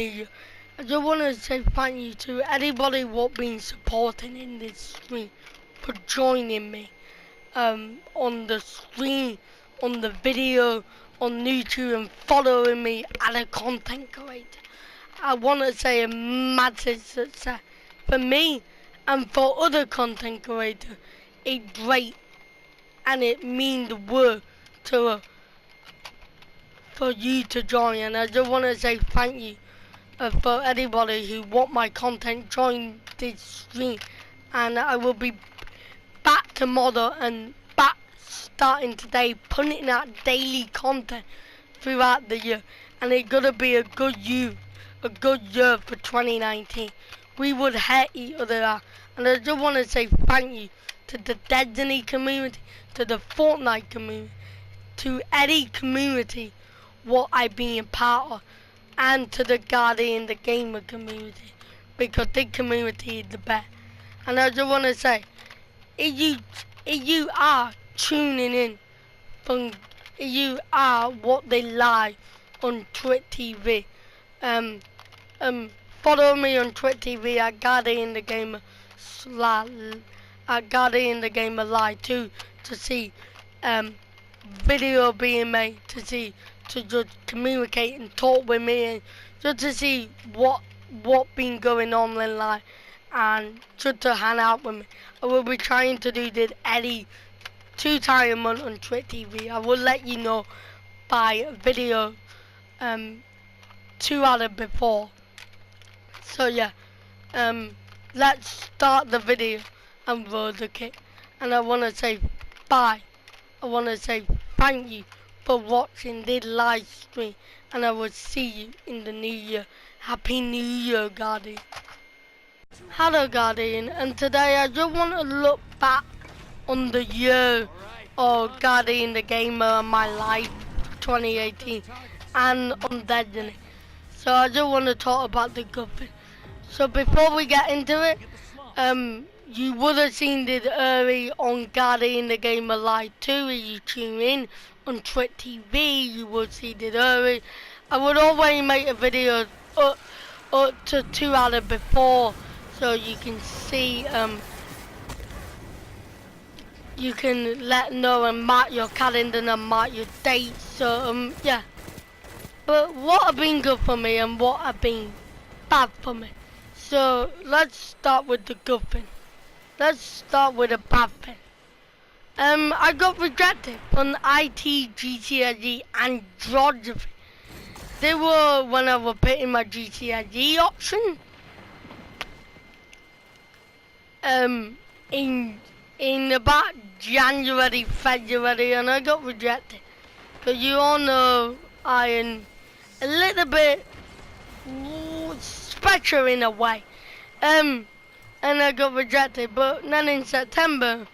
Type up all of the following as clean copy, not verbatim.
I just want to say thank you to anybody what been supporting in this stream for joining me on the stream, on the video, on YouTube and following me as a content creator. I want to say a massive success for me and for other content creators. It's great and it means the world to for you to join, and I just want to say thank you for anybody who want my content join this stream, and I will be back tomorrow and back starting today putting out daily content throughout the year, and it's gonna be a good year for 2019. We would hate each other out, and I just want to say thank you to the Destniy community, to the Fortnite community, to any community what I've been a part of, and to the Guardian the Gamer community, because the community is the best. And I just want to say, if you are tuning in from, if you are what they live on Twitch TV, follow me on Twitch TV at Guardian the Gamer at Guardian the Gamer Live too, to see video being made, to just communicate and talk with me, and just to see what been going on in life, and just to hang out with me. I will be trying to do this every 2 times a month on Twitch TV. I will let you know by video 2 hours before. So yeah, let's start the video and roll the kit. And I want to say bye. I want to say thank you for watching this live stream, and I will see you in the new year. Happy New Year, Guardian. Hello, Guardian, and today I just want to look back on the year of Guardian the Gamer and my life 2018 and on Destniy. So I just want to talk about the good thing. So before we get into it, you would have seen this early on Guardian the Gamer Live 2 if you tune in on Twitch TV. You will see this early. I would always make a video up to 2 hours before, so you can see, you can let know and mark your calendar and mark your dates. So yeah. But what have been good for me and what have been bad for me? So let's start with the good thing. Let's start with the bad thing. I got rejected from IT, GCSE and geography. They were when I was putting my GCSE option. In about January, February, and I got rejected. But you all know I am a little bit special in a way. And I got rejected. But then in September,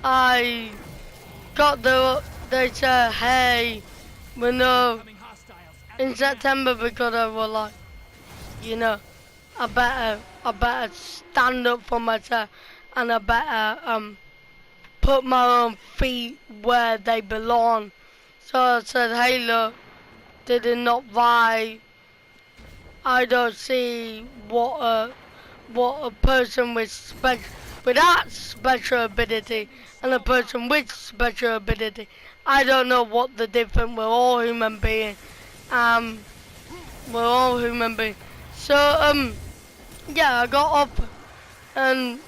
I got they said, hey, we know in September, because I was like, you know, I better stand up for myself, and I better put my own feet where they belong. So I said, hey look, did it not right? I don't see what a person without special ability and a person with special ability. I don't know what the difference. We're all human beings. We're all human beings. So yeah, I got offered, and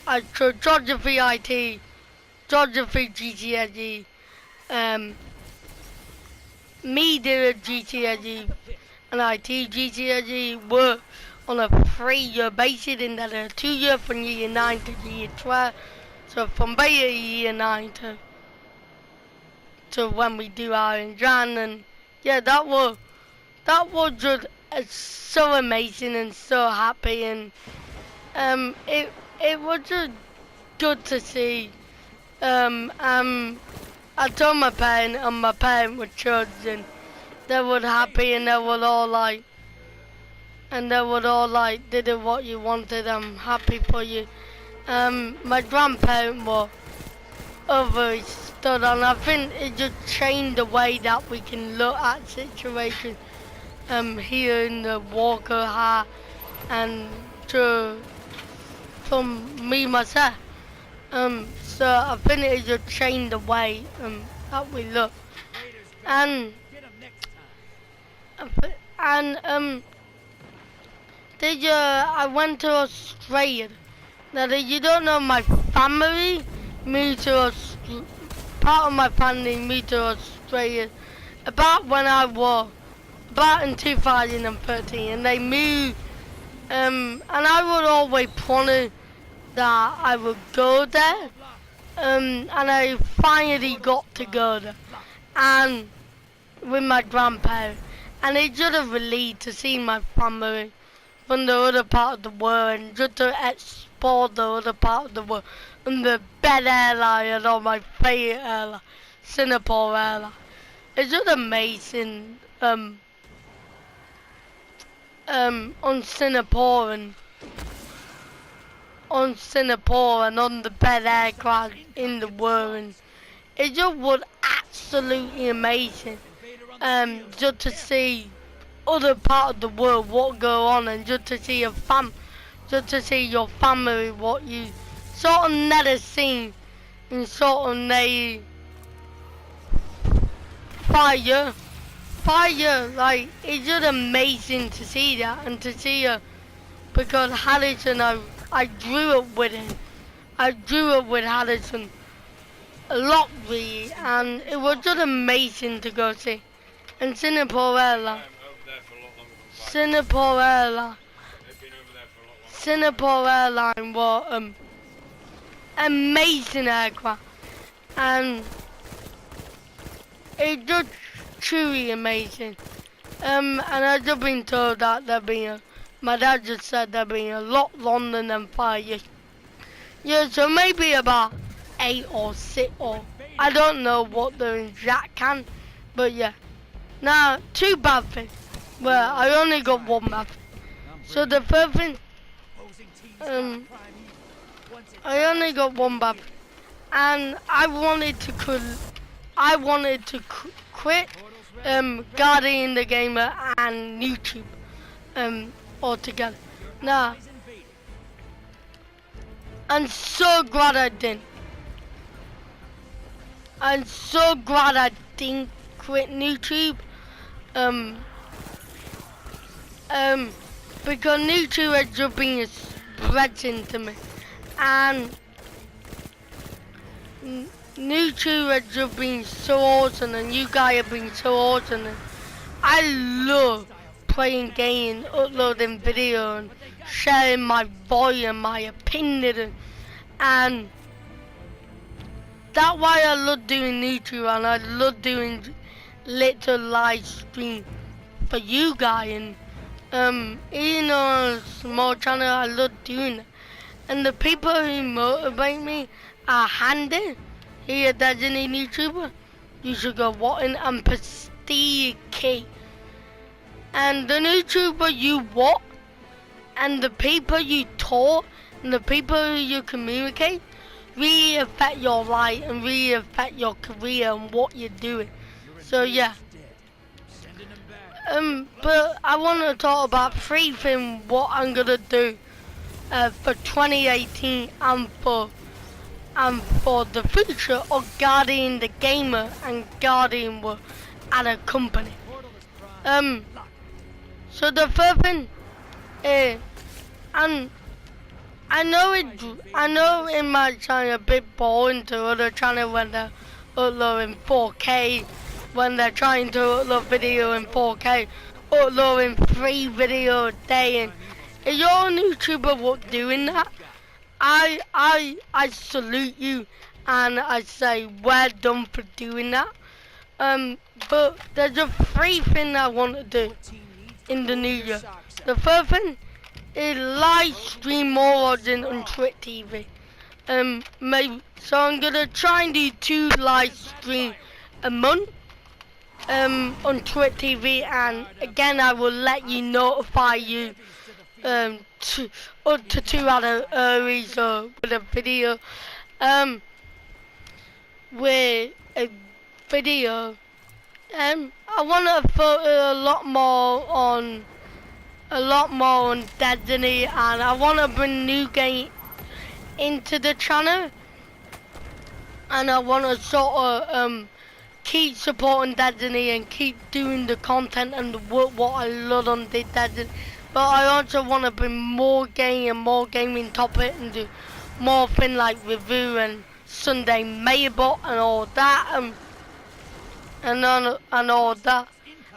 I chose geography IT, geography GCSE, media GCSE, and IT GCSE were on a 3-year basis, and then a 2-year from year 9 to year 12. So from basically year 9 to when we do our exam, and yeah, that was just so amazing and so happy, and it was just good to see. I told my parents, and my parents were judged, and they were happy, and they were all like, did it what you wanted. I'm happy for you. My grandparents other stuff, and I think it just changed the way that we can look at situations here in the Walker High and to from me myself. So I think it just changed the way that we look. And I went to Australia. Now that you don't know, my family moved to part of my family moved to Australia about when I was about in 2013, and they moved. And I would always promise that I would go there. And I finally got to go there, and with my grandparents, and it's just a relief to see my family from the other part of the world and just to explore the other part of the world. And the bed airline or my favorite airline, Singapore airline. It's just amazing on Singapore and on the best aircraft in the world, and it just was absolutely amazing just to see other part of the world what go on, and just to see your family what you sort of never seen in sort of the 5 years. Like it's just amazing to see that, and to see because Harrison, I grew up with him. I grew up with Harrison a lot, really, and it was just amazing to go see. And Singapore Airlines. Singapore Airlines was amazing aircraft, and it's just truly amazing. And I've just been told that my dad just said they've been a lot longer than 5 years. Yeah, so maybe about 8 or 6 or I don't know what the exact can, but yeah. Now, 2 bad things. Well, I only got 1 bad thing. So the first thing, I only got 1 bad thing, and I wanted to quit Guardian the Gamer and YouTube altogether. Now, I'm so glad I didn't. I'm so glad I didn't quit YouTube. Because YouTube has just been a blessing to me, and YouTube has just been so awesome, and you guys have been so awesome. And I love playing games, uploading video, and sharing my voice and my opinion, and that's why I love doing YouTube, and I love doing little live stream for you guys. And even on a small channel, I love doing it. And the people who motivate me are Handy, he a Destniy YouTuber. You should go watching, and Prestige Key. And the YouTuber you watch, and the people you talk, and the people who you communicate, really affect your life and really affect your career and what you're doing. So yeah. But I want to talk about 3 things what I'm gonna do for 2018 and for the future of Guardian the Gamer and Guardian World as a company. So the first thing is, and I know it might sound a bit boring to other channels when they're uploading 4K. When they're trying to upload video in 4K, uploading 3 videos a day, and if you're a YouTuber what doing that, I salute you, and I say well done for doing that. But there's a 3 things I want to do in the new year. The first thing is live stream more often on Twitch TV. So I'm gonna try and do 2 live streams a month. On Twitch TV, and again I will let you notify you up to 2 hours early, so with a video. with a video. I want to focus a lot more on Destiny, and I want to bring new game into the channel, and I want to sort of keep supporting Destiny and keep doing the content and the work what I love on the Destiny. But I also want to bring more gaming topic and do more things like review and Sunday Maybot and all that, and all that.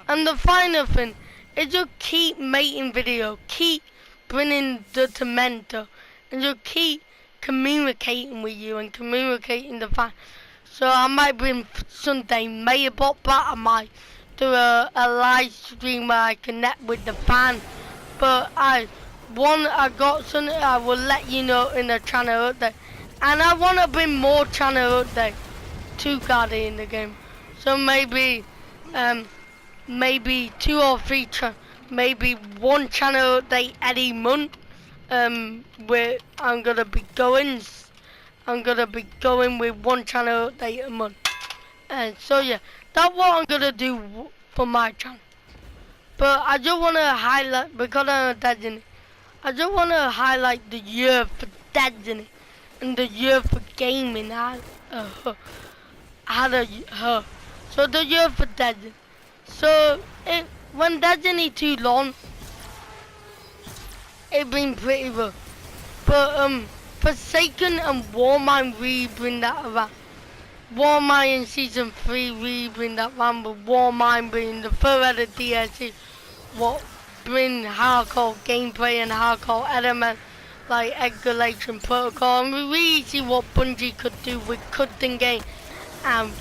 And the final thing is just keep making video, keep bringing the tormentor, and just keep communicating with you and communicating the fans. So I might bring Sunday Maybot back, I might do a live stream where I connect with the fan. But I got something I will let you know in the channel update. And I want to bring more channel update to Guardian in the game. So maybe 2 or 3 maybe 1 channel update every month. Where I'm gonna be going with 1 channel update a month. And so yeah, that's what I'm gonna do for my channel. But I just wanna highlight, because I'm Destiny, I just wanna highlight the year for Destiny and the year for gaming. So the year for Destiny. So when Destiny 2 launched, it been pretty rough. But Forsaken and Warmind really bring that around. Warmind in Season 3 really bring that around, but Warmind being the third of the DLC, what bring hardcore gameplay and hardcore elements like Escalation Protocol, and we really see what Bungie could do with cutting game and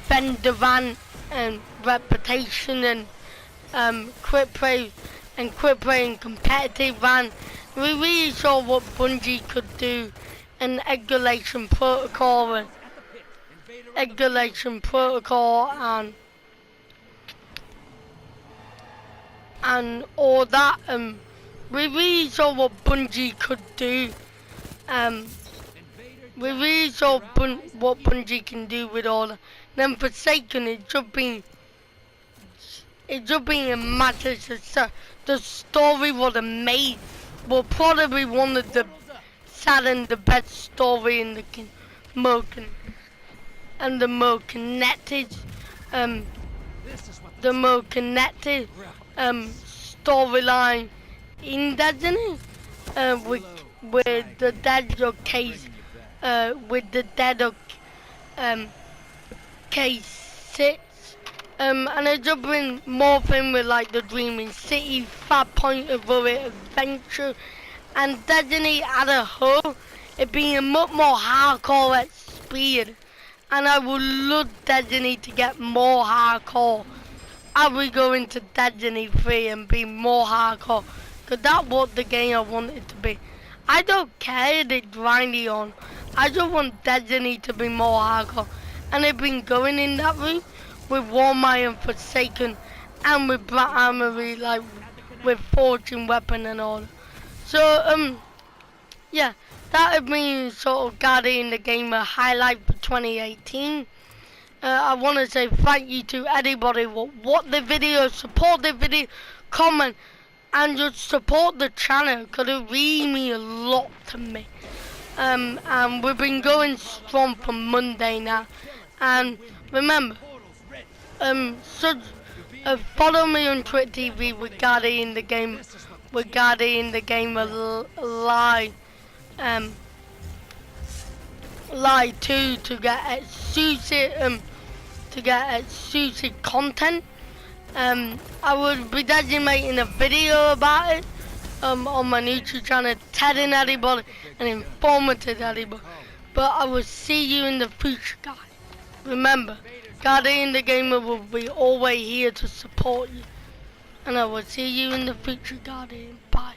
vendor and reputation and quick play and competitive van. We really saw what Bungie could do in Escalation Protocol and all that. We really saw what Bungie could do. We really saw what Bungie can do with all that. Then Forsaken, it just been a massive success. The story was amazing. Well, probably one of the the best story in the the more connected storyline in Destiny, with the dead case, with the dead case 6, and it just bring more thing with like the Dreaming City, 5 Point of View adventure, and Destiny as a whole, it being a much more hardcore experience. And I would love Destiny to get more hardcore as we go into Destiny 3 and be more hardcore, because that's what the game I want it to be. I don't care if they grindy on, I just want Destiny to be more hardcore, and they've been going in that route with Warmind and Forsaken, and with Black Armory, like with Fortune Weapon and all. So yeah, that has been sort of Guardian the Gamer highlight for 2018. I want to say thank you to anybody who watched the video, support the video, comment, and just support the channel, because it really means a lot to me. And we've been going strong for Monday now. And remember, follow me on Twitch TV with Guardian the Gamer, live, live too, to get exclusive content. I will be making a video about it on my YouTube channel, telling everybody and informative everybody. But I will see you in the future, guys. Remember, Guardian the Gamer will be always here to support you. And I will see you in the future, Guardian. Bye.